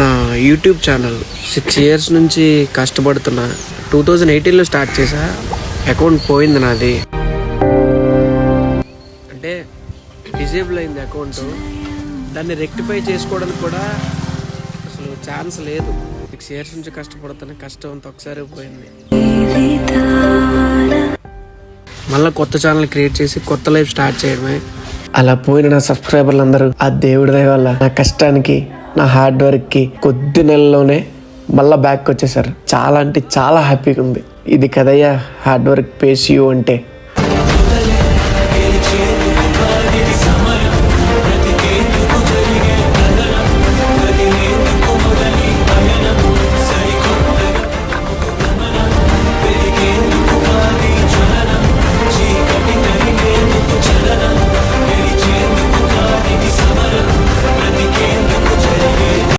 నా YouTube channel 6 years నుంచి కష్టపడుతున్నా. 2018లో start చేశా. అకౌంట్ పోయింది నాది, అంటే డిజేబుల్ అయింది అకౌంట్. దాన్ని రెక్టిఫై చేసుకోవడానికి కూడా అసలు ఛాన్స్ లేదు. 6 years నుంచి కష్టపడుతున్నా, కష్టం అంతా ఒకసారి పోయింది. మళ్ళీ కొత్త ఛానల్ క్రియేట్ చేసి కొత్త లైఫ్ స్టార్ట్ చేయడమే. అలా పోయిన నా సబ్స్క్రైబర్లు అందరూ ఆ దేవుడి దయ వల్ల నా కష్టానికి, నా హార్డ్ వర్క్కి కొద్ది నెలల్లోనే మళ్ళీ బ్యాక్ వచ్చేసారు. చాలా అంటే చాలా హ్యాపీగా ఉంది. ఇది కదయ్యా హార్డ్ వర్క్ పేస్ యూ అంటే.